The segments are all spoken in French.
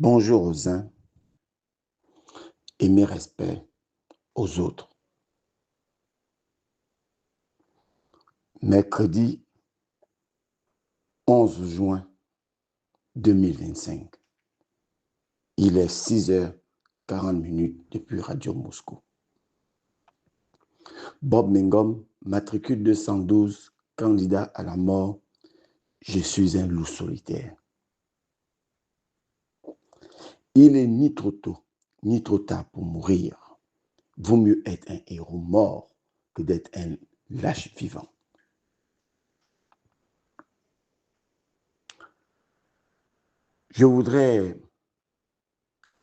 Bonjour aux uns et mes respects aux autres. Mercredi 11 juin 2025. Il est 6h40 depuis Radio Moscou. Bob Mengom, matricule 212, candidat à la mort. Je suis un loup solitaire. Il est ni trop tôt, ni trop tard pour mourir. Vaut mieux être un héros mort que d'être un lâche vivant. Je voudrais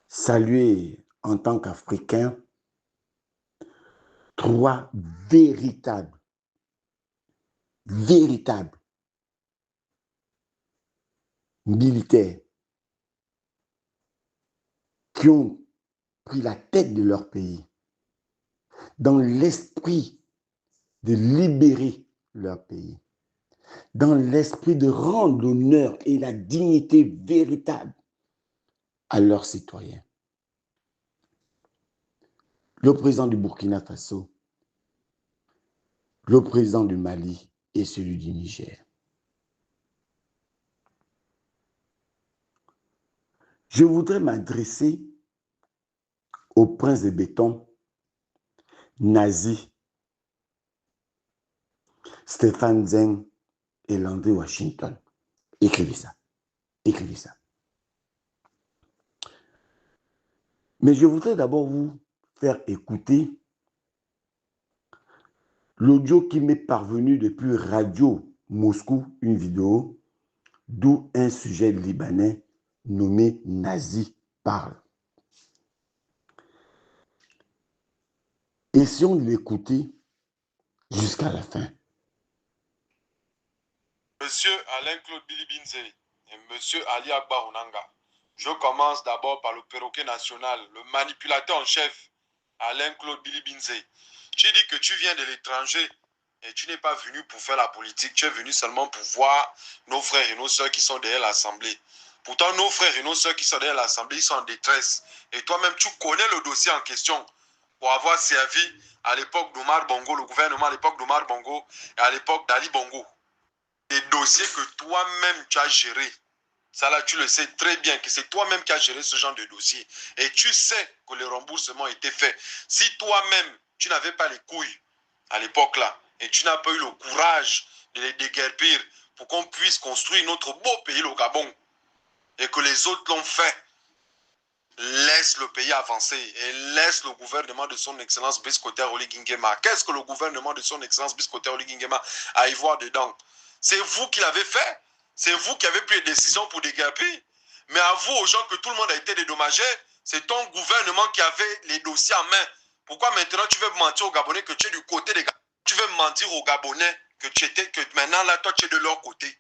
saluer en tant qu'Africain 3 véritables militaires qui ont pris la tête de leur pays dans l'esprit de libérer leur pays, dans l'esprit de rendre l'honneur et la dignité véritable à leurs citoyens. Le président du Burkina Faso, le président du Mali et celui du Niger. Je voudrais m'adresser au prince de béton, nazi, Stéphane Zeng et Landry Washington. Écrivez ça. Écrivez ça. Mais je voudrais d'abord vous faire écouter l'audio qui m'est parvenu depuis Radio Moscou, une vidéo d'où un sujet libanais nommé Nazi parle. Essayons de l'écouter jusqu'à la fin. Monsieur Alain-Claude Bilibinze et Monsieur Ali Akbar Onanga, je commence d'abord par le perroquet national, le manipulateur en chef, Alain-Claude Bilibinze. Tu dis que tu viens de l'étranger et tu n'es pas venu pour faire la politique, tu es venu seulement pour voir nos frères et nos soeurs qui sont derrière l'Assemblée. Pourtant, nos frères et nos soeurs qui sont derrière l'Assemblée, ils sont en détresse. Et toi-même, tu connais le dossier en question pour avoir servi à l'époque d'Omar Bongo, le gouvernement à l'époque d'Omar Bongo et à l'époque d'Ali Bongo. Des dossiers que toi-même tu as gérés. Ça là, tu le sais très bien que c'est toi-même qui as géré ce genre de dossier. Et tu sais que le remboursement était fait. Si toi-même, tu n'avais pas les couilles à l'époque là, et tu n'as pas eu le courage de les déguerpir pour qu'on puisse construire notre beau pays, le Gabon, et que les autres l'ont fait, laisse le pays avancer et laisse le gouvernement de son excellence Brice Koté Oligui Nguema. Qu'est-ce que le gouvernement de son excellence Brice Koté Oligui Nguema a y voir dedans? C'est vous qui l'avez fait. C'est vous qui avez pris les décisions pour déguerpir. Mais avoue aux gens que tout le monde a été dédommagé. C'est ton gouvernement qui avait les dossiers en main. Pourquoi maintenant tu veux mentir aux Gabonais que tu es du côté des Gabonais? Tu veux mentir aux Gabonais que maintenant là, toi tu es de leur côté.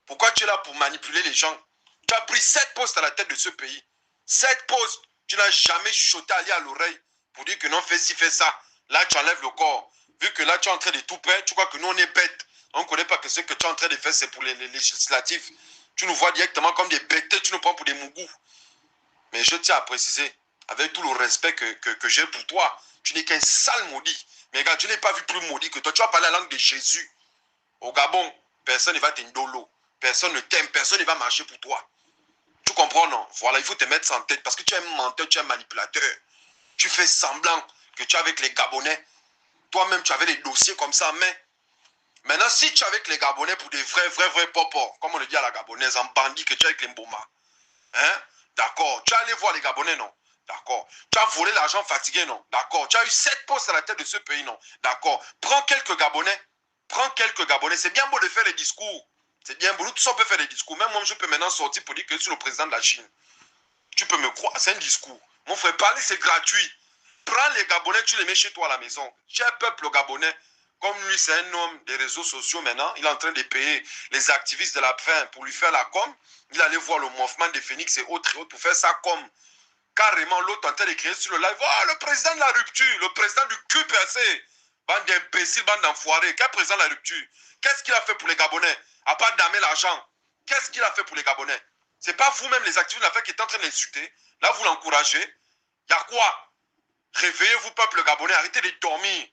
Pourquoi tu es là pour manipuler les gens? Tu as pris 7 postes à la tête de ce pays. 7 postes. Tu n'as jamais chuchoté à l'oreille pour dire que non, fais ci, fais ça. Là, tu enlèves le corps. Vu que là, tu es en train de tout perdre, tu crois que nous, on est bêtes. On ne connaît pas que ce que tu es en train de faire, c'est pour les législatifs. Tu nous vois directement comme des bêtes, tu nous prends pour des mougous. Mais je tiens à préciser, avec tout le respect que j'ai pour toi, tu n'es qu'un sale maudit. Mais regarde, je n'ai pas vu plus maudit que toi. Tu vas parler la langue de Jésus. Au Gabon, personne ne va t'indolo. Personne ne t'aime, personne ne va marcher pour toi. Tu comprends, non? Voilà, il faut te mettre ça en tête parce que tu es un menteur, tu es un manipulateur. Tu fais semblant que tu es avec les Gabonais. Toi-même, tu avais des dossiers comme ça en main. Maintenant, si tu es avec les Gabonais pour des vrais popos, comme on le dit à la Gabonaise, en bandit, que tu es avec les Mboma, hein? D'accord. Tu es allé voir les Gabonais, non? D'accord. Tu as volé l'argent fatigué, non? D'accord. Tu as eu 7 postes à la tête de ce pays, non? D'accord. Prends quelques Gabonais. Prends quelques Gabonais. C'est bien beau de faire les discours. C'est bien beau. Nous tous, on peut faire des discours. Même moi, je peux maintenant sortir pour dire que je suis le président de la Chine. Tu peux me croire, c'est un discours. Mon frère, parler, c'est gratuit. Prends les Gabonais, tu les mets chez toi à la maison. Cher peuple gabonais, comme lui, c'est un homme des réseaux sociaux maintenant, il est en train de payer les activistes de la faim pour lui faire la com. Il allait voir le mouvement des Phoenix et autres pour faire ça comme carrément l'autre en train d'écrire sur le live. Oh, le président de la rupture, le président du cul percé. Bande d'imbéciles, bande d'enfoirés. Quel président de la rupture? Qu'est-ce qu'il a fait pour les Gabonais? À part damer l'argent. Qu'est-ce qu'il a fait pour les Gabonais? C'est pas vous-même les activistes de l'affaire qui êtes en train de l'insulter. Là, vous l'encouragez. Il y a quoi? Réveillez-vous, peuple gabonais, arrêtez de dormir. Il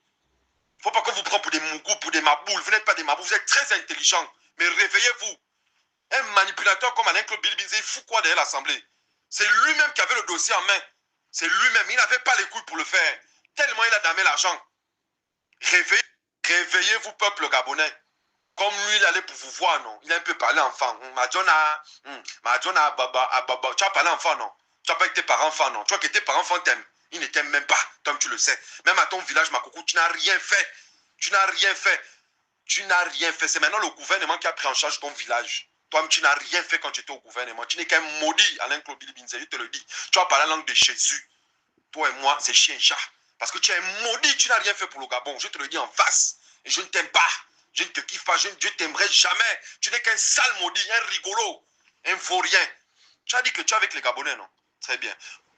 ne faut pas qu'on vous prenne pour des mougous, pour des maboules. Vous n'êtes pas des maboules, vous êtes très intelligents. Mais réveillez-vous. Un manipulateur comme Alain Claude Bilibinze, il fout quoi derrière l'Assemblée? C'est lui-même qui avait le dossier en main. C'est lui-même. Il n'avait pas les couilles pour le faire. Tellement il a damé l'argent. Réveillez-vous, peuple gabonais. Comme lui, il allait pour vous voir, non? Il a un peu parlé enfant. Madjona, Baba. Tu as parlé enfant, non? Tu n'as pas été parent-enfant, non? Tu vois que tes parents-enfants t'aiment. Ils ne t'aiment même pas, comme tu le sais. Même à ton village, Makoko, tu n'as rien fait. Tu n'as rien fait. Tu n'as rien fait. C'est maintenant le gouvernement qui a pris en charge ton village. Toi, tu n'as rien fait quand tu étais au gouvernement. Tu n'es qu'un maudit, Alain Claude Bilibinze, je te le dis. Tu as parlé la langue de Jésus. Toi et moi, c'est chien-chat. Parce que tu es un maudit, tu n'as rien fait pour le Gabon. Je te le dis en face. Et je ne t'aime pas. Je ne te kiffe pas. Je ne t'aimerai jamais. Tu n'es qu'un sale maudit, un rigolo, un vaurien. Tu as dit que tu es avec les Gabonais, non? Très bien.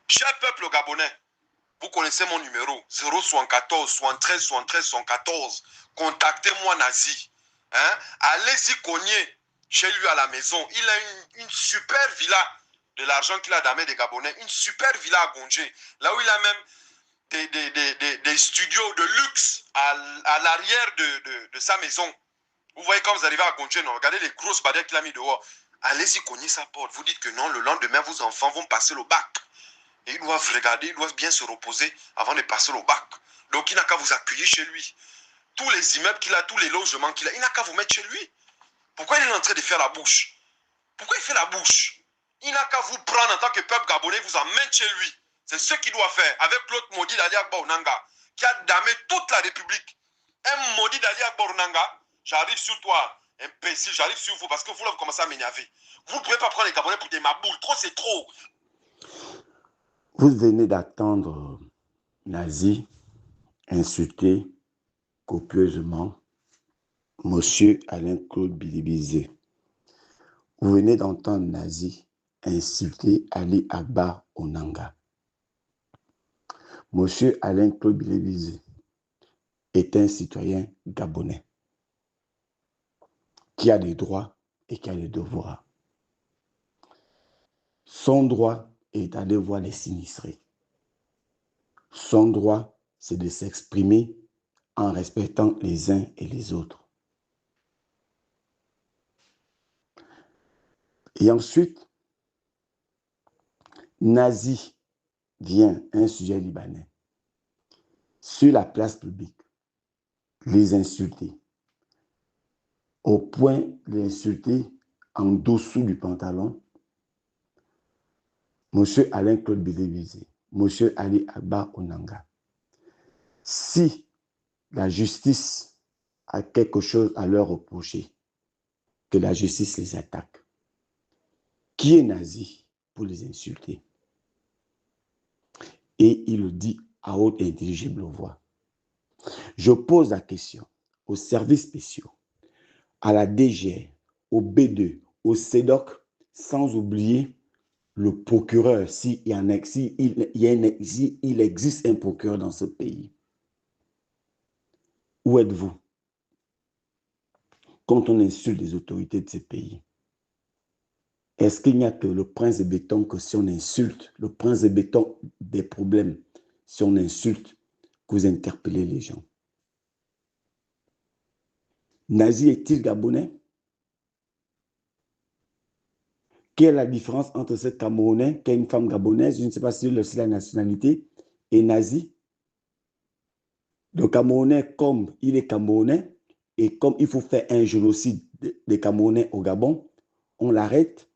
Cher peuple gabonais, vous connaissez mon numéro 074 73 73 114. Contactez-moi, Nazi. Hein? Allez-y cogner chez lui à la maison. Il a une super villa de l'argent qu'il a damé des Gabonais. Une super villa à Gongé. Là où il a même des studios de luxe à l'arrière de sa maison. Vous voyez quand vous arrivez à Gongé, non? Regardez les grosses barrières qu'il a mis dehors. Allez-y cogner sa porte. Vous dites que non, le lendemain, vos enfants vont passer le bac. Et ils doivent regarder, ils doivent bien se reposer avant de passer le bac. Donc, il n'a qu'à vous accueillir chez lui. Tous les immeubles qu'il a, tous les logements qu'il a, il n'a qu'à vous mettre chez lui. Pourquoi il est en train de faire la bouche? Pourquoi il fait la bouche? Il n'a qu'à vous prendre en tant que peuple gabonais, vous en mettre chez lui. C'est ce qu'il doit faire avec l'autre maudit d'Ali Akbar Onanga, qui a damé toute la République. Un maudit d'Ali Akbar Onanga, j'arrive sur toi, imbécile, j'arrive sur vous parce que vous, là, vous commencez à m'énerver. Vous ne pouvez pas prendre les Gabonais pour des maboules. Trop, c'est trop. Vous venez d'attendre Nazi insulter copieusement Monsieur Alain Claude Bilibinze. Vous venez d'entendre Nazi insulter Ali Akbar Onanga. Monsieur Alain Claude Bilibinze est un citoyen gabonais qui a des droits et qui a des devoirs. Son droit est d'aller voir les sinistrés. Son droit, c'est de s'exprimer en respectant les uns et les autres. Et ensuite, Nazi vient, un sujet libanais, sur la place publique, les insulter, au point de les insulter en dessous du pantalon, M. Alain Claude Bilibinze, M. Ali Akbar Onanga. Si la justice a quelque chose à leur reprocher, que la justice les attaque. Qui est Nazi pour les insulter? Et il le dit à haute et intelligible voix. Je pose la question aux services spéciaux, à la DGR, au B2, au CEDOC, sans oublier le procureur, s'il existe un procureur dans ce pays. Où êtes-vous quand on insulte les autorités de ce pays? Est-ce qu'il n'y a que le prince de béton que si on insulte, le prince de béton des problèmes, si on insulte, que vous interpellez les gens? Nazi est-il gabonais? Quelle est la différence entre ce Camerounais, qui est une femme gabonaise, je ne sais pas si c'est la nationalité, et Nazi? Le Camerounais, comme il est Camerounais, et comme il faut faire un génocide des Camerounais au Gabon, on l'arrête,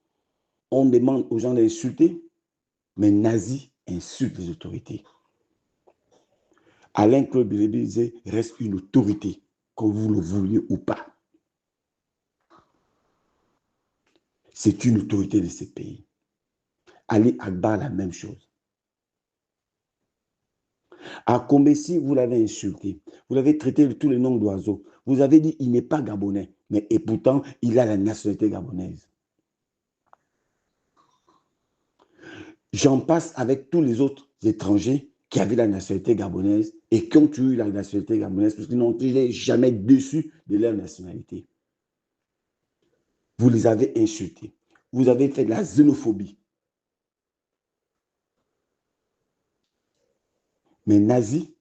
on demande aux gens d'insulter, mais Nazi insulte les autorités. Alain Claude Bilibinze reste une autorité, que vous le vouliez ou pas. C'est une autorité de ce pays. Ali Akbar, la même chose. À Kombessi, vous l'avez insulté. Vous l'avez traité de tous les noms d'oiseaux. Vous avez dit qu'il n'est pas gabonais. Et pourtant, il a la nationalité gabonaise. J'en passe avec tous les autres étrangers qui avaient la nationalité gabonaise et qui ont eu la nationalité gabonaise parce qu'ils n'ont jamais déçu de leur nationalité. Vous les avez insultés. vous avez fait de la xénophobie. Mais Nazi,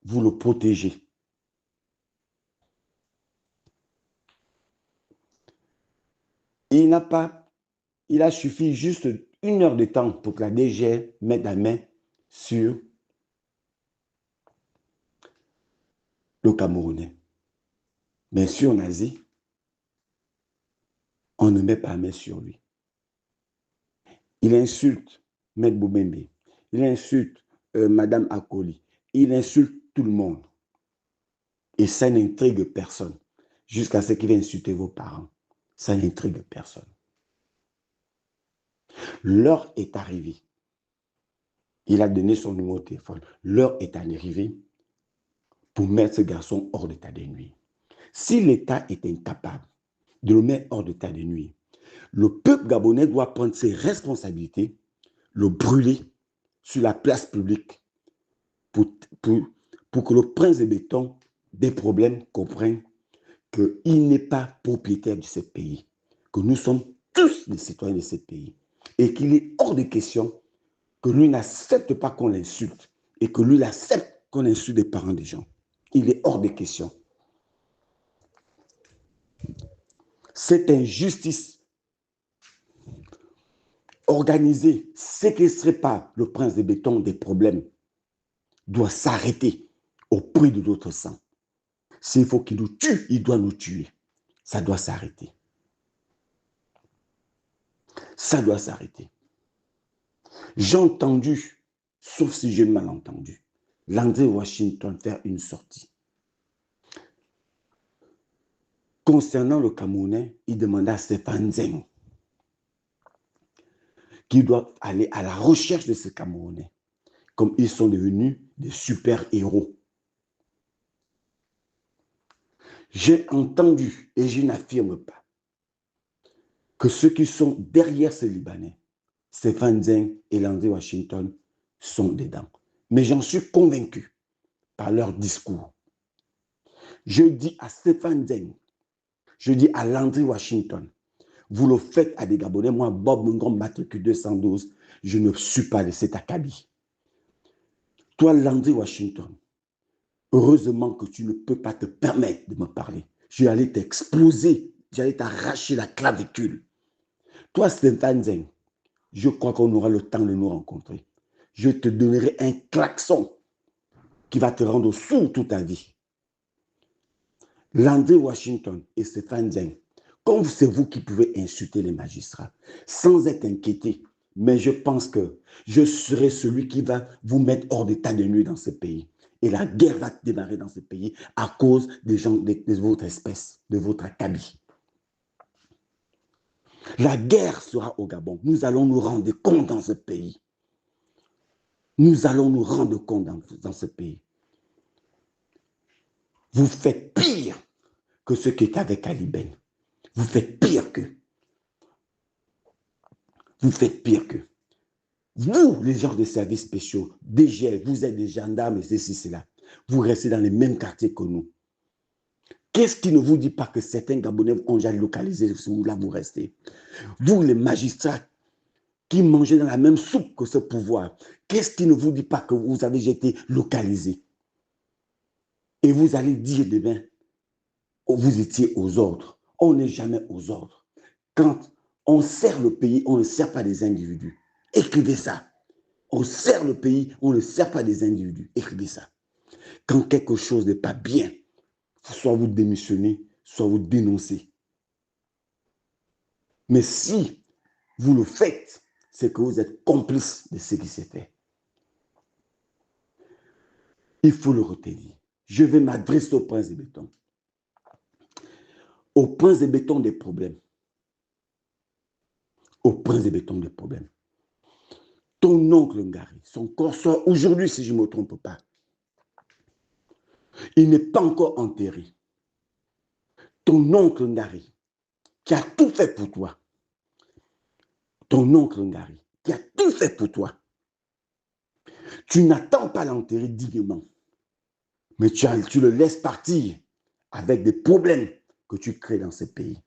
vous le protégez. Il a suffi juste 1 heure de temps pour que la DGR mette la main sur le Camerounais. Mais sur Nazi, on ne met pas la main sur lui. Il insulte Maître Boubembe, il insulte Madame Akoli, il insulte tout le monde. Et ça n'intrigue personne. Jusqu'à ce qu'il va insulter vos parents. Ça n'intrigue personne. L'heure est arrivée. Il a donné son numéro de téléphone. L'heure est arrivée pour mettre ce garçon hors d'état de nuire. Si l'État est incapable de le mettre hors d'état de nuire, le peuple gabonais doit prendre ses responsabilités, le brûler sur la place publique pour que le prince de béton des problèmes comprenne qu'il n'est pas propriétaire de ce pays, que nous sommes tous les citoyens de ce pays et qu'il est hors de question que lui n'accepte pas qu'on l'insulte et que lui accepte qu'on insulte les parents des gens. Il est hors de question. Cette injustice organisée, séquestrée par le prince de béton des problèmes, doit s'arrêter au prix de notre sang. S'il faut qu'il nous tue, il doit nous tuer. Ça doit s'arrêter. Ça doit s'arrêter. J'ai entendu, sauf si j'ai mal entendu, Landry Washington faire une sortie. Concernant le Camerounais, il demanda à Stéphane Zeng qu'il doit aller à la recherche de ces Camerounais, comme ils sont devenus des super-héros. J'ai entendu, et je n'affirme pas, que ceux qui sont derrière ces Libanais, Stéphane Zeng et Landry Washington, sont dedans. Mais j'en suis convaincu par leur discours. Je dis à Stéphane Zeng, je dis à Landry Washington, vous le faites à des Gabonais. Moi, Bob Ngom, matricule 212, je ne suis pas de cet acabit. Toi, Landry Washington, heureusement que tu ne peux pas te permettre de me parler. Je vais aller t'exploser, j'allais t'arracher la clavicule. Toi, Stéphane Zeng, je crois qu'on aura le temps de nous rencontrer. Je te donnerai un klaxon qui va te rendre sourd toute ta vie. Landry Washington et Stéphane Zeng, comme c'est vous qui pouvez insulter les magistrats, sans être inquiété, mais je pense que je serai celui qui va vous mettre hors d'état de nuire dans ce pays. Et la guerre va démarrer dans ce pays à cause des gens de votre espèce, de votre acabit. La guerre sera au Gabon. Nous allons nous rendre compte dans ce pays. Nous allons nous rendre compte dans ce pays. Vous faites pire que ce qui est avec Ali Ben. Vous faites pire que. Vous faites pire que. Vous, les gens des services spéciaux, DG, vous êtes des gendarmes et ceci, cela. Vous restez dans les mêmes quartiers que nous. Qu'est-ce qui ne vous dit pas que certains Gabonais ont déjà localisé où là vous restez? Vous, les magistrats qui mangez dans la même soupe que ce pouvoir, qu'est-ce qui ne vous dit pas que vous avez été localisés? Et vous allez dire demain, vous étiez aux ordres. On n'est jamais aux ordres. Quand on sert le pays, on ne sert pas des individus. Écrivez ça. On sert le pays, on ne sert pas des individus. Écrivez ça. Quand quelque chose n'est pas bien, soit vous démissionnez, soit vous dénoncez. Mais si vous le faites, c'est que vous êtes complice de ce qui s'est fait. Il faut le retenir. Je vais m'adresser au prince de béton. Au prince de béton des problèmes. Au prince de béton des problèmes. Ton oncle Ngari, son corps sort aujourd'hui, si je ne me trompe pas. Il n'est pas encore enterré. Ton oncle Ngari, qui a tout fait pour toi. Ton oncle Ngari, qui a tout fait pour toi. Tu n'attends pas l'enterrer dignement. Mais tu le laisses partir avec des problèmes que tu crées dans ce pays.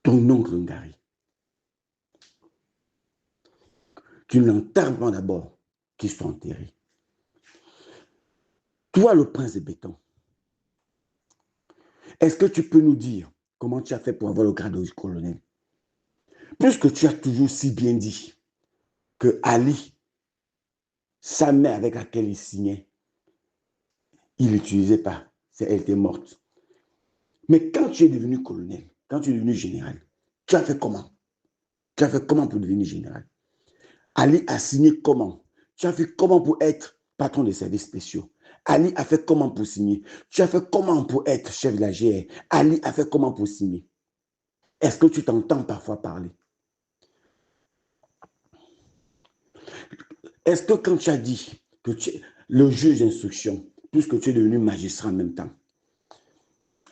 ton oncle Ngari. Tu l'enterres pas d'abord, qu'ils soient enterrés. Toi, le prince de béton, est-ce que tu peux nous dire comment tu as fait pour avoir le grade de colonel? Puisque tu as toujours si bien dit que Ali, sa mère avec laquelle il signait, il l'utilisait pas. Elle était morte. Mais quand tu es devenu colonel, quand tu es devenu général, tu as fait comment? Tu as fait comment pour devenir général? Ali a signé comment? Tu as fait comment pour être patron des services spéciaux? Ali a fait comment pour signer? Tu as fait comment pour être chef de la GR? Ali a fait comment pour signer? Est-ce que tu t'entends parfois parler? Est-ce que quand tu as dit que le juge d'instruction, puisque tu es devenu magistrat en même temps,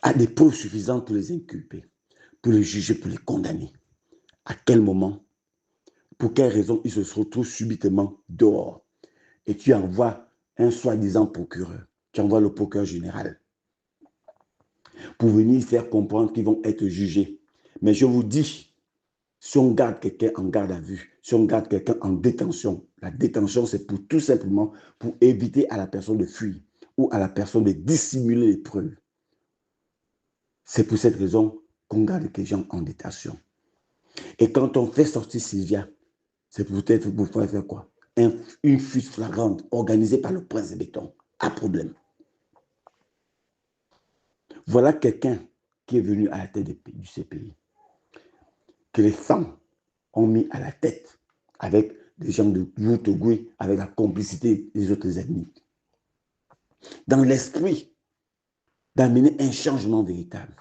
a des preuves suffisantes pour les inculper, pour les juger, pour les condamner, à quel moment, pour quelle raison ils se retrouvent subitement dehors? Et tu envoies un soi-disant procureur, tu envoies le procureur général pour venir faire comprendre qu'ils vont être jugés. Mais je vous dis, si on garde quelqu'un en garde à vue, si on garde quelqu'un en détention, la détention, c'est pour tout simplement pour éviter à la personne de fuir ou à la personne de dissimuler les preuves. C'est pour cette raison qu'on garde les gens en détention. Et quand on fait sortir Sylvia, c'est peut-être pour faire quoi? Une fuite flagrante organisée par le prince de béton, à problème. Voilà quelqu'un qui est venu à la tête du CPI, que les femmes ont mis à la tête avec des gens de Moutogui, avec la complicité des autres ennemis. Dans l'esprit d'amener un changement véritable,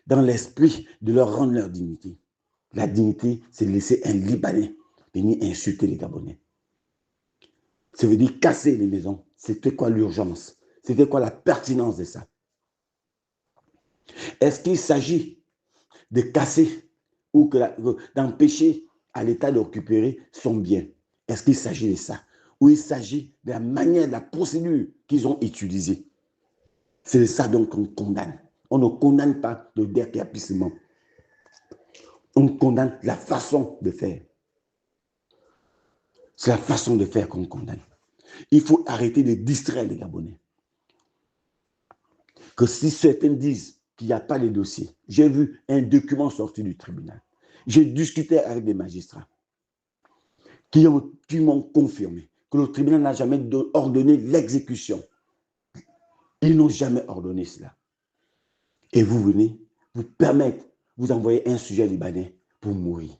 dans l'esprit de leur rendre leur dignité. La dignité, c'est de laisser un Libanais venir insulter les Gabonais. Ça veut dire casser les maisons. C'était quoi l'urgence? C'était quoi la pertinence de ça? Est-ce qu'il s'agit de casser ou d'empêcher à l'État de récupérer son bien? Est-ce qu'il s'agit de ça? Ou il s'agit de la manière, de la procédure qu'ils ont utilisée? C'est de ça donc qu'on condamne. On ne condamne pas le décapissement. On condamne la façon de faire. C'est la façon de faire qu'on condamne. Il faut arrêter de distraire les Gabonais. Que si certains disent qu'il n'y a pas de dossier, j'ai vu un document sorti du tribunal. J'ai discuté avec des magistrats qui m'ont confirmé que le tribunal n'a jamais ordonné l'exécution. Ils n'ont jamais ordonné cela. Et vous venez, vous permettre, vous envoyer un sujet libanais pour mourir,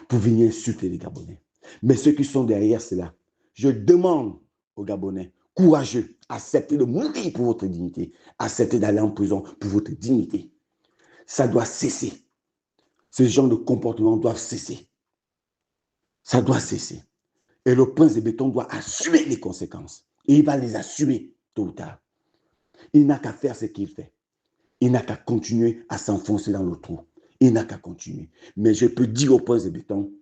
pour venir insulter les Gabonais. Mais ceux qui sont derrière cela, je demande aux Gabonais, courageux, acceptez de mourir pour votre dignité, acceptez d'aller en prison pour votre dignité. Ça doit cesser. Ce genre de comportement doit cesser. Ça doit cesser. Et le prince de béton doit assumer les conséquences. Et il va les assumer tôt ou tard. Il n'a qu'à faire ce qu'il fait. Il n'a qu'à continuer à s'enfoncer dans le trou. Il n'a qu'à continuer. Mais je peux dire au prince de béton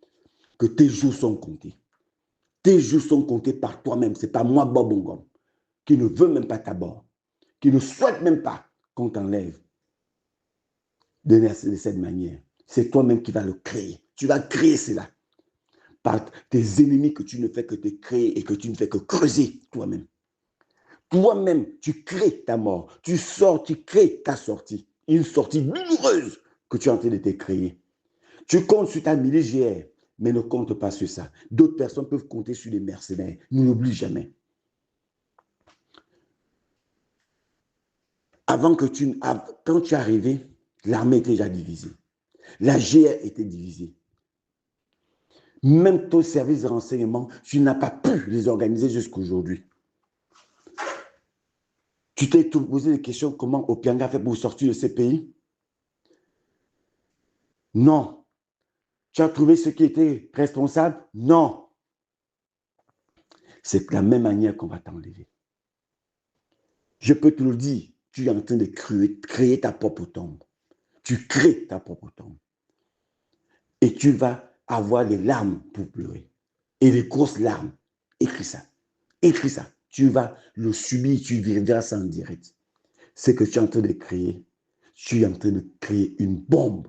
que tes jours sont comptés. Tes jours sont comptés par toi-même. Ce n'est pas moi, Bob Ngom, qui ne veut même pas ta mort, qui ne souhaite même pas qu'on t'enlève de cette manière. C'est toi-même qui vas le créer. Tu vas créer cela par tes ennemis que tu ne fais que te créer et que tu ne fais que creuser toi-même. Toi-même, tu crées ta mort. Tu sors, tu crées ta sortie. Une sortie douloureuse que tu es en train de te créer. Tu comptes sur ta milice GR, mais ne compte pas sur ça. D'autres personnes peuvent compter sur les mercenaires. N'oublie jamais. Quand tu es arrivé, l'armée était déjà divisée. La GR était divisée. Même ton service de renseignement, tu n'as pas pu les organiser jusqu'à aujourd'hui. Tu t'es posé des questions comment Opianga fait pour sortir de ce pays? Non. Tu as trouvé ceux qui étaient responsables? Non. C'est de la même manière qu'on va t'enlever. Je peux te le dire, tu es en train de créer ta propre tombe. Tu crées ta propre tombe. Et tu vas avoir des larmes pour pleurer. Et des grosses larmes. Écris ça. Écris ça. Tu vas le subir, tu verras ça en direct. C'est que tu es en train de créer. Tu es en train de créer une bombe.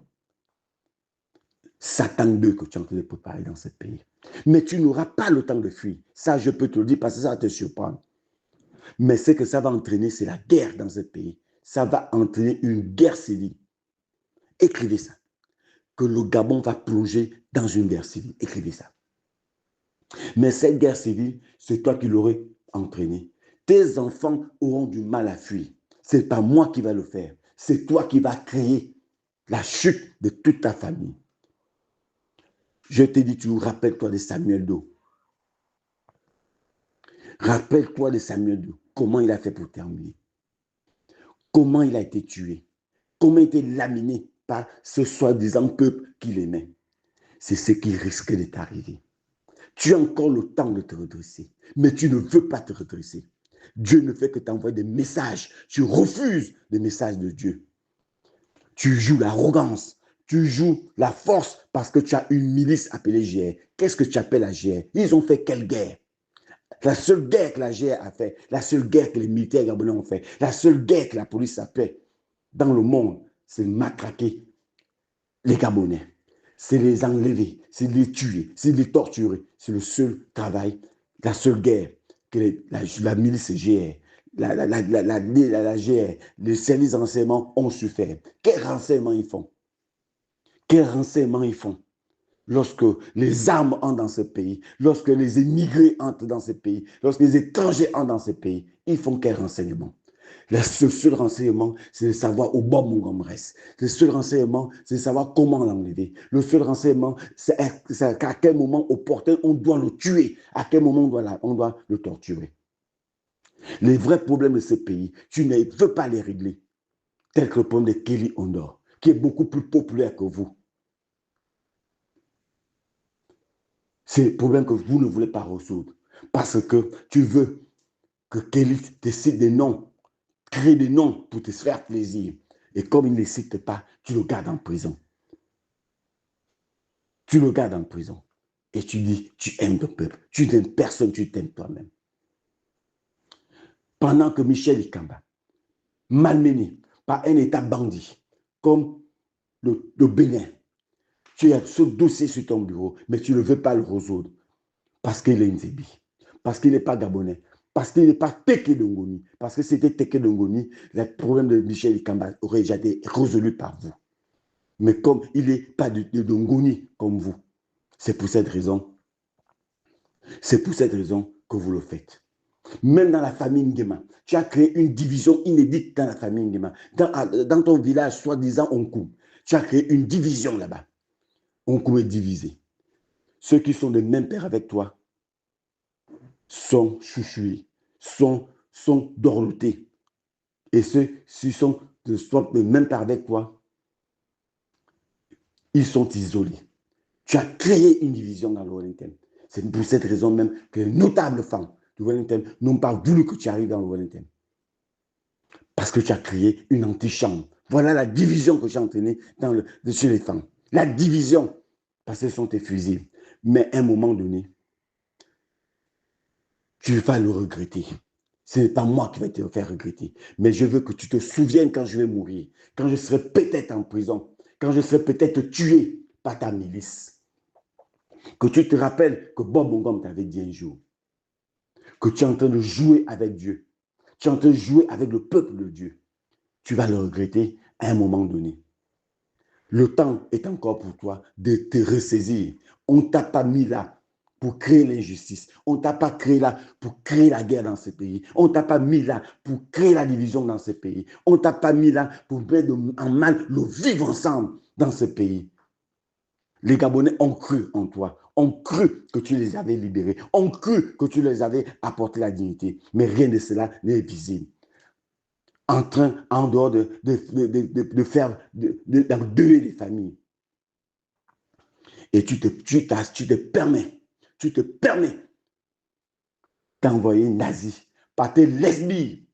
Satan 2 que tu es en train de préparer dans ce pays. Mais tu n'auras pas le temps de fuir. Ça, je peux te le dire parce que ça va te surprendre. Mais ce que ça va entraîner, c'est la guerre dans ce pays. Ça va entraîner une guerre civile. Écrivez ça. Que le Gabon va plonger dans une guerre civile. Écrivez ça. Mais cette guerre civile, c'est toi qui l'aurais entraînée. Tes enfants auront du mal à fuir. Ce n'est pas moi qui va le faire. C'est toi qui vas créer la chute de toute ta famille. Je t'ai dit, tu rappelles-toi de Samuel Do. Rappelle-toi de Samuel Do. Comment il a fait pour terminer. Comment il a été tué. Comment il a été laminé par ce soi-disant peuple qu'il aimait. C'est ce qui risquait de t'arriver. Tu as encore le temps de te redresser, mais tu ne veux pas te redresser. Dieu ne fait que t'envoyer des messages. Tu refuses les messages de Dieu. Tu joues l'arrogance. Tu joues la force parce que tu as une milice appelée GR. Qu'est-ce que tu appelles la GR? Ils ont fait quelle guerre? La seule guerre que la GR a fait, la seule guerre que les militaires gabonais ont fait, la seule guerre que la police a fait dans le monde, c'est matraquer les Gabonais. C'est les enlever, c'est les tuer, c'est les torturer. C'est le seul travail, la seule guerre que la milice GR, la GR, les services de renseignement ont su faire. Quels renseignements ils font? Quels renseignements ils font? Lorsque les armes entrent dans ce pays, lorsque les immigrés entrent dans ce pays, lorsque les étrangers entrent dans ce pays, ils font quel renseignement? Le seul renseignement, c'est de savoir où Bob Mungom reste. Le seul renseignement, c'est de savoir comment l'enlever. Le seul renseignement, c'est à quel moment opportun on doit le tuer, à quel moment on doit le torturer. Les vrais problèmes de ce pays, tu ne veux pas les régler, tel que le problème de Kelly Ondor, qui est beaucoup plus populaire que vous. C'est le problème que vous ne voulez pas résoudre. Parce que tu veux que Kelly décide des noms, crée des noms pour te faire plaisir. Et comme il ne les cite pas, tu le gardes en prison. Tu le gardes en prison. Et tu dis, tu aimes ton peuple. Tu n'aimes personne, tu t'aimes toi-même. Pendant que Michel Ikamba, malmené par un État bandit, comme le Bénin, tu as ce dossier sur ton bureau, mais tu ne veux pas le résoudre. Parce qu'il est Nzebi, parce qu'il n'est pas gabonais, parce qu'il n'est pas Teke Dongoni, parce que c'était Teke Dongoni, le problème de Michel Ikamba aurait déjà été résolu par vous. Mais comme il n'est pas de Dongoni comme vous, c'est pour cette raison que vous le faites. Même dans la famille Ngema, tu as créé une division inédite dans la famille Ngema. Dans ton village, soi-disant Onkoum, tu as créé une division là-bas. Onkoum est divisé. Ceux qui sont de même père avec toi sont chouchoués, sont dorlotés. Et ceux qui sont de même père avec toi, ils sont isolés. Tu as créé une division dans le Wellington. C'est pour cette raison même que les notables femmes du Wellington n'ont pas voulu que tu arrives dans le Wellington. Parce que tu as créé une antichambre. Voilà la division que j'ai entraînée chez les femmes. La division, parce que ce sont tes fusils. Mais à un moment donné, tu vas le regretter. Ce n'est pas moi qui vais te faire regretter. Mais je veux que tu te souviennes quand je vais mourir, quand je serai peut-être en prison, quand je serai peut-être tué par ta milice. Que tu te rappelles que Bob Mungom t'avait dit un jour que tu es en train de jouer avec Dieu. Tu es en train de jouer avec le peuple de Dieu. Tu vas le regretter à un moment donné. Le temps est encore pour toi de te ressaisir. On ne t'a pas mis là pour créer l'injustice. On ne t'a pas créé là pour créer la guerre dans ce pays. On ne t'a pas mis là pour créer la division dans ce pays. On ne t'a pas mis là pour mettre en mal le vivre ensemble dans ce pays. Les Gabonais ont cru en toi, ont cru que tu les avais libérés, ont cru que tu les avais apporté la dignité. Mais rien de cela n'est visible. En dehors de faire, d'endeuiller les familles. Et tu te permets d'envoyer nazi par tes lesbiennes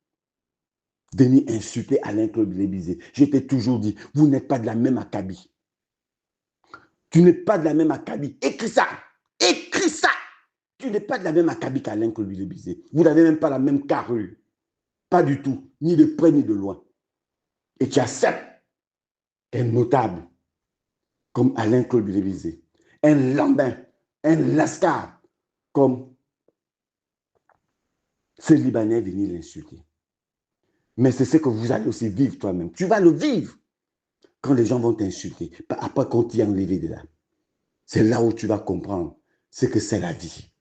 venir insulter Alain-Claude Lébizé. Je t'ai toujours dit, vous n'êtes pas de la même acabit. Tu n'es pas de la même acabit. Écris ça. Écris ça. Tu n'es pas de la même acabit qu'Alain-Claude Lébizé. Vous n'avez même pas la même carrure. Pas du tout. Ni de près ni de loin. Et tu acceptes un notable comme Alain-Claude Bilebizé, un lambin, un lascar, comme ce Libanais venir l'insulter. Mais c'est ce que vous allez aussi vivre toi-même. Tu vas le vivre quand les gens vont t'insulter. Après qu'on t'y enlevé de là. C'est là où tu vas comprendre ce que c'est la vie.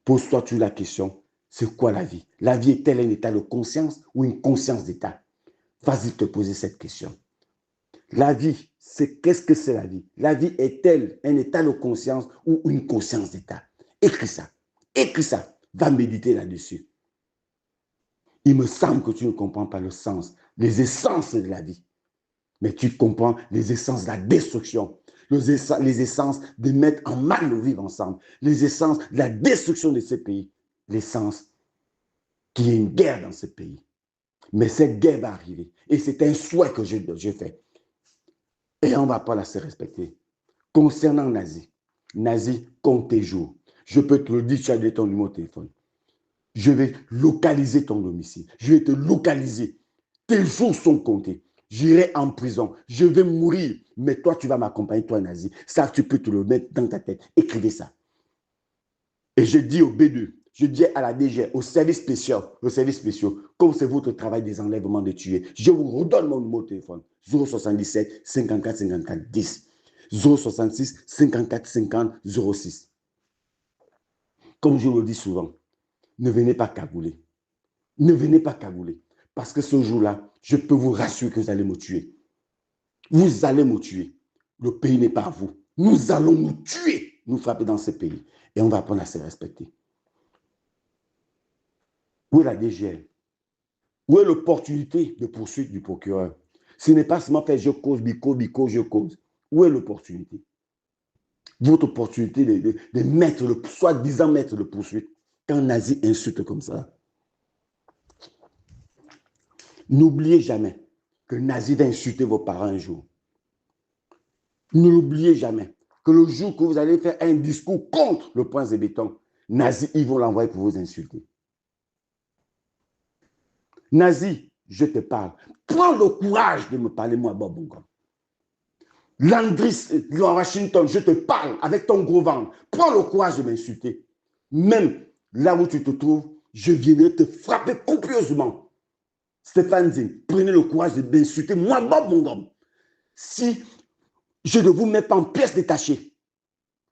Pose-toi-tu la question, c'est quoi la vie? La vie est-elle un état de conscience ou une conscience d'état? Vas-y te poser cette question. La vie, c'est qu'est-ce que c'est la vie? La vie est-elle un état de conscience ou une conscience d'état? Écris ça. Écris ça. Va méditer là-dessus. Il me semble que tu ne comprends pas le sens, les essences de la vie. Mais tu comprends les essences de la destruction, les essences de mettre en mal le vivre ensemble, les essences de la destruction de ces pays, l'essence qu'il y ait une guerre dans ce pays. Mais cette guerre va arriver. Et c'est un souhait que je fais. Et on ne va pas la se respecter. Concernant Nazi, compte tes jours. Je peux te le dire, tu as ton numéro de téléphone. Je vais localiser ton domicile. Je vais te localiser. Tes jours sont comptés. J'irai en prison. Je vais mourir. Mais toi, tu vas m'accompagner, toi, Nazi. Ça, tu peux te le mettre dans ta tête. Écrivez ça. Et je dis au B2, je dis à la DG, au service spécial, comme c'est votre travail des enlèvements de tuer, je vous redonne mon numéro de téléphone. 077 54 54 10. 066 54 50 06. Comme je le dis souvent, ne venez pas cagouler. Ne venez pas cagouler. Parce que ce jour-là, je peux vous rassurer que vous allez me tuer. Vous allez me tuer. Le pays n'est pas à vous. Nous allons nous tuer, nous frapper dans ce pays. Et on va apprendre à se respecter. Où est la DGL? Où est l'opportunité de poursuite du procureur? Ce n'est pas seulement faire je cause, bico, je cause. Où est l'opportunité? Votre opportunité de mettre le, soi-disant mettre le poursuite, quand Nazi insulte comme ça. N'oubliez jamais que Nazi va insulter vos parents un jour. N'oubliez jamais que le jour que vous allez faire un discours contre le point de béton, Nazi, ils vont l'envoyer pour vous insulter. Nazi, je te parle. Prends le courage de me parler, moi, Bob Bongo. Landris, Washington, je te parle avec ton gros ventre. Prends le courage de m'insulter. Même là où tu te trouves, je viendrai te frapper copieusement. Stéphane Zing, prenez le courage de m'insulter, moi, Bob Bongo. Si je ne vous mets pas en pièces détachées,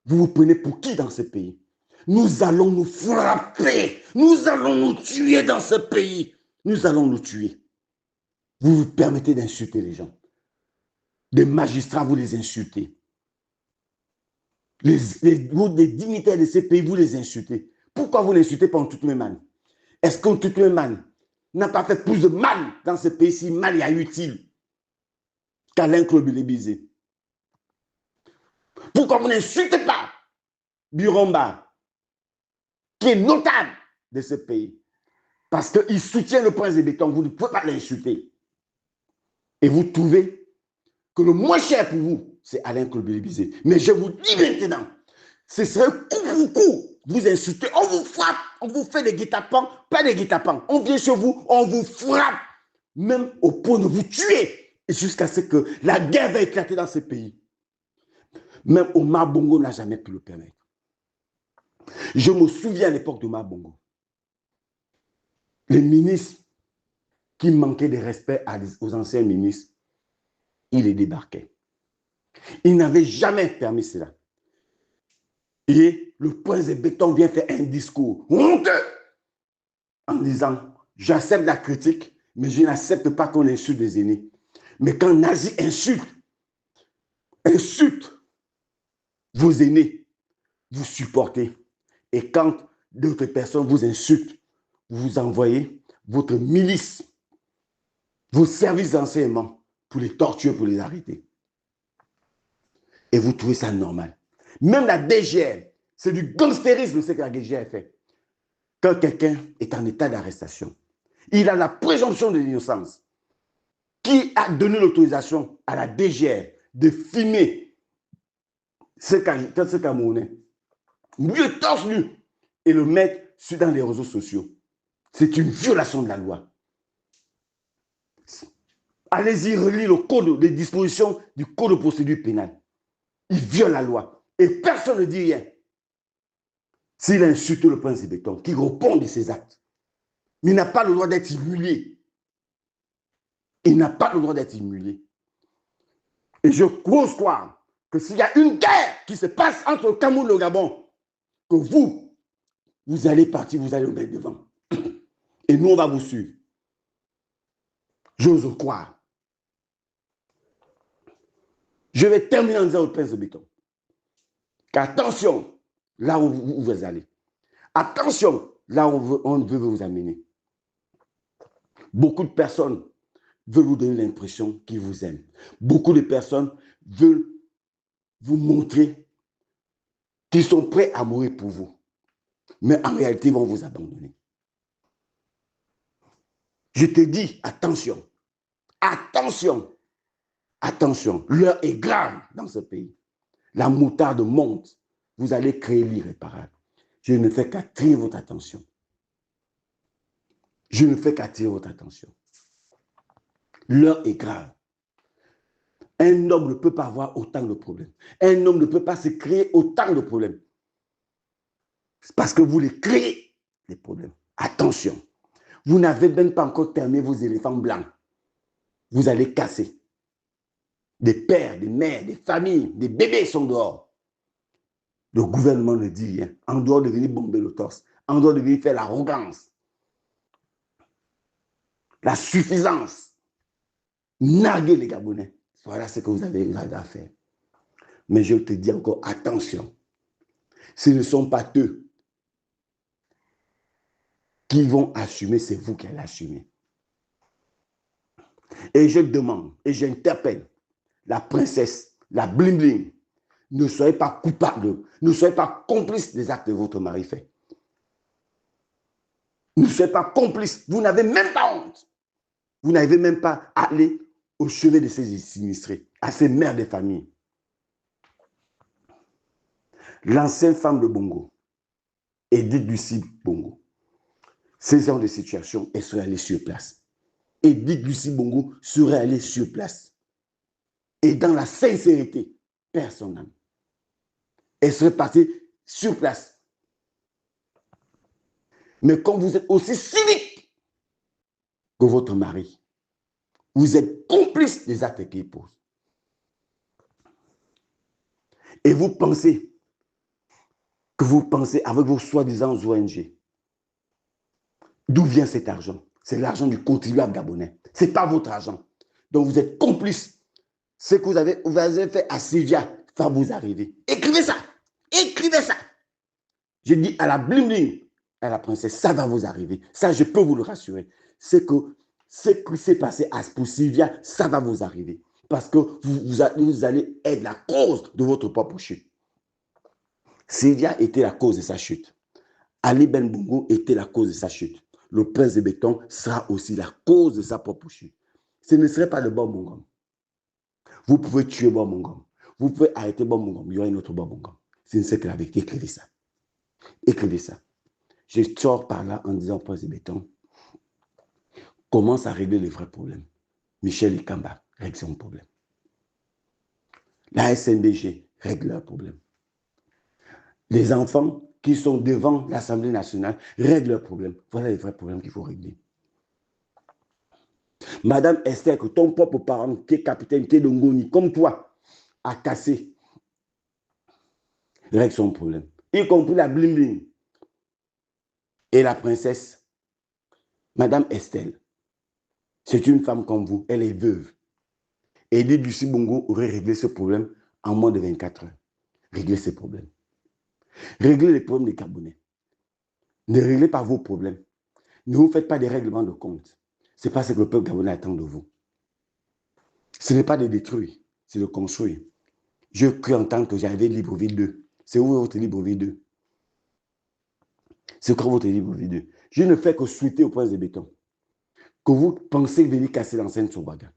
vous vous prenez pour qui dans ce pays? Nous allons nous frapper. Nous allons nous tuer dans ce pays. Nous allons nous tuer. Vous vous permettez d'insulter les gens. Des magistrats, vous les insultez. Les dignitaires de ces pays, vous les insultez. Pourquoi vous n'insultez pas en toute man? Est-ce qu'en toute man n'a pas fait plus de mal dans ce pays si mal y a utile qu'Alain-Claude Bilebizé? Pourquoi vous n'insultez pas Biromba, qui est notable de ce pays? Parce qu'il soutient le prince de béton, vous ne pouvez pas l'insulter. Et vous trouvez que le moins cher pour vous, c'est Alain-Claude Bilebizé. Mais je vous dis maintenant, ce serait coup pour coup. Vous insultez, on vous frappe, on vous fait des guet-apens, pas des guet-apens. On vient chez vous, on vous frappe, même au point de vous tuer, jusqu'à ce que la guerre va éclater dans ce pays. Même Omar Bongo n'a jamais pu le permettre. Je me souviens à l'époque d'Omar Bongo. Les ministres qui manquaient de respect aux anciens ministres, il les débarquait. Il n'avait jamais permis cela. Et le prince de béton vient faire un discours honteux en disant, j'accepte la critique, mais je n'accepte pas qu'on insulte les aînés. Mais quand Nazi insulte vos aînés, vous supportez. Et quand d'autres personnes vous insultent, vous envoyez votre milice, vos services d'enseignement pour les torturer, pour les arrêter. Et vous trouvez ça normal. Même la DGR, c'est du gangstérisme ce que la DGR fait. Quand quelqu'un est en état d'arrestation, il a la présomption de l'innocence. Qui a donné l'autorisation à la DGR de filmer ce Camerounais, mieux torse nu, et le mettre dans les réseaux sociaux? C'est une violation de la loi. Allez-y, relire le code, les dispositions du code de procédure pénale. il viole la loi. Et personne ne dit rien. S'il insulte le prince de béton, qu'il répond de ses actes, mais il n'a pas le droit d'être humilié. Il n'a pas le droit d'être humilié. Et je crois croire que s'il y a une guerre qui se passe entre le Cameroun et le Gabon, que vous allez partir, vous allez vous mettre devant. Et nous, on va vous suivre. J'ose croire. Je vais terminer en disant au prince de béton qu'attention, là où vous allez. Attention, là où on veut vous amener. Beaucoup de personnes veulent vous donner l'impression qu'ils vous aiment. Beaucoup de personnes veulent vous montrer qu'ils sont prêts à mourir pour vous. Mais en réalité, ils vont vous abandonner. Je te dis, attention, attention, attention, l'heure est grave dans ce pays. La moutarde monte. Vous allez créer l'irréparable. Je ne fais qu'attirer votre attention. Je ne fais qu'attirer votre attention. L'heure est grave. Un homme ne peut pas avoir autant de problèmes. Un homme ne peut pas se créer autant de problèmes. C'est parce que vous les créez, les problèmes. Attention. Vous n'avez même pas encore terminé vos éléphants blancs. Vous allez casser. Des pères, des mères, des familles, des bébés sont dehors. Le gouvernement ne dit rien. En dehors de venir bomber le torse. En dehors de venir faire l'arrogance. La suffisance. Narguer les Gabonais. Voilà ce que vous avez à faire. Mais je te dis encore, attention. Ce ne sont pas eux qui vont assumer, c'est vous qui allez assumer. Et je demande, et j'interpelle la princesse, la bling bling, ne soyez pas coupable, ne soyez pas complice des actes que votre mari fait. Ne soyez pas complice, vous n'avez même pas honte. Vous n'avez même pas allé au chevet de ces sinistrés, à ces mères de famille. L'ancienne femme de Bongo, Edith Lucie Bongo, ces genre de situation, elle serait allée sur place. Edith Lucie Bongo serait allée sur place. Et dans la sincérité personnelle, elle serait partie sur place. Mais quand vous êtes aussi cynique que votre mari, vous êtes complice des actes qu'il pose. Et vous pensez avec vos soi-disant ONG. D'où vient cet argent? C'est l'argent du contribuable gabonais. Ce n'est pas votre argent. Donc vous êtes complice. Ce que vous avez fait à Sylvia va vous arriver. Écrivez ça. Écrivez ça. Je dis à la bling bling, à la princesse, ça va vous arriver. Ça, je peux vous le rassurer. C'est que ce qui s'est passé pour Sylvia, ça va vous arriver. Parce que vous allez être la cause de votre propre chute. Sylvia était la cause de sa chute. Ali Ben Bongo était la cause de sa chute. Le prince de béton sera aussi la cause de sa propre chute. Ce ne serait pas le bon Bongom. Vous pouvez tuer bon Bongom. Vous pouvez arrêter bon Bongom. Il y aura une autre bon Bongom. Ce ne serait que la vérité. Écrivez ça. Écrivez ça. Je sors par là en disant au prince de béton, commence à régler les vrais problèmes. Michel Ikamba règle son problème. La SNDG règle leurs problèmes. Les enfants qui sont devant l'Assemblée nationale règlent leurs problèmes. Voilà les vrais problèmes qu'il faut régler. Madame Esther, que ton propre parent, qui est capitaine, qui est de Ngoni, comme toi, a cassé, règle son problème. Y compris la bling bling. Et la princesse, Madame Estelle, c'est une femme comme vous, elle est veuve. Edith Lucie Bongo aurait réglé ce problème en moins de 24 heures. Réglez ces problèmes. Réglez les problèmes des Gabonais. Ne réglez pas vos problèmes. Ne vous faites pas des règlements de compte. Ce n'est pas ce que le peuple gabonais attend de vous. Ce n'est pas de détruire, c'est de construire. Je cru entendre que j'avais Libreville 2. C'est où votre Libreville 2? C'est quoi votre Libreville 2? Je ne fais que souhaiter au prince de béton que vous pensez venir casser l'enceinte sur Baga.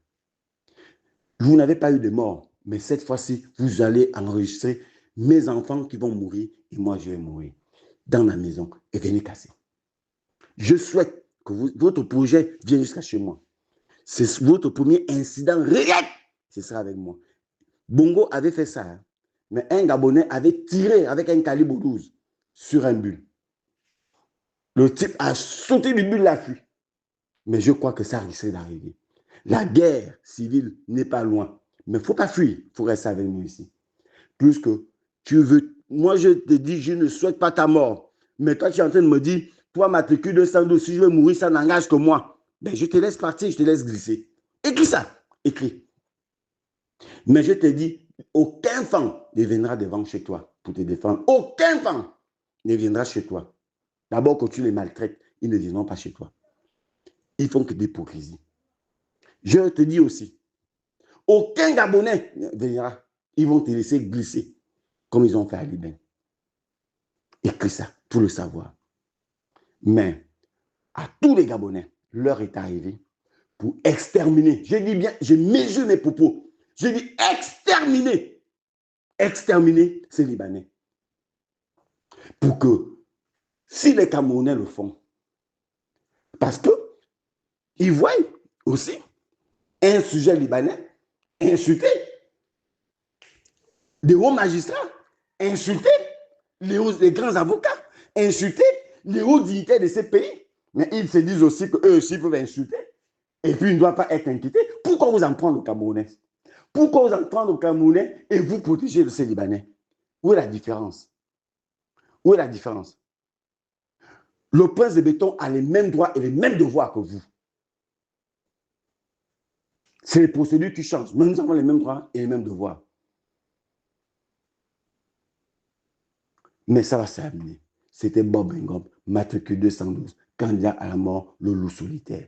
Vous n'avez pas eu de mort, mais cette fois-ci, vous allez enregistrer mes enfants qui vont mourir et moi je vais mourir dans la maison et venir casser. Je souhaite que votre projet vienne jusqu'à chez moi. C'est votre premier incident réel. Ce sera avec moi. Bongo avait fait ça. Hein. mais un Gabonais avait tiré avec un calibre 12 sur un bulle. Le type a sauté du bulle, l'a fui. Mais je crois que ça risque d'arriver. La guerre civile n'est pas loin. Mais il ne faut pas fuir, il faut rester avec nous ici. Puisque tu veux, moi je te dis, je ne souhaite pas ta mort. Mais toi tu es en train de me dire, toi matricule 212, si je veux mourir, ça n'engage que moi. Ben, je te laisse partir, je te laisse glisser. Écris ça, écris. Mais je te dis, aucun fan ne viendra devant chez toi pour te défendre. Aucun fan ne viendra chez toi. D'abord que tu les maltraites, ils ne viendront pas chez toi. Ils font que de l'hypocrisie. Je te dis aussi, aucun Gabonais ne viendra. Ils vont te laisser glisser, comme ils ont fait à Liban. Écris ça, pour le savoir. Mais à tous les Gabonais, l'heure est arrivée pour exterminer. Je dis bien, je mesure mes propos. Je dis exterminer. Exterminer ces Libanais. Pour que, si les Camerounais le font, parce qu'ils voient aussi un sujet libanais insulter des hauts magistrats, insulter les grands avocats, insulter les hauts dignitaires de ces pays. Mais ils se disent aussi qu'eux aussi peuvent insulter. Et puis, ils ne doivent pas être inquiétés. Pourquoi vous en prendre aux Camerounais? Pourquoi vous en prendre aux Camerounais et vous protéger de ces Libanais? Où est la différence? Où est la différence? Le prince de béton a les mêmes droits et les mêmes devoirs que vous. C'est les procédures qui changent. Mais nous avons les mêmes droits et les mêmes devoirs. Mais ça va s'amener. C'était Bob Ngom, matricule 212, candidat à la mort, le loup solitaire.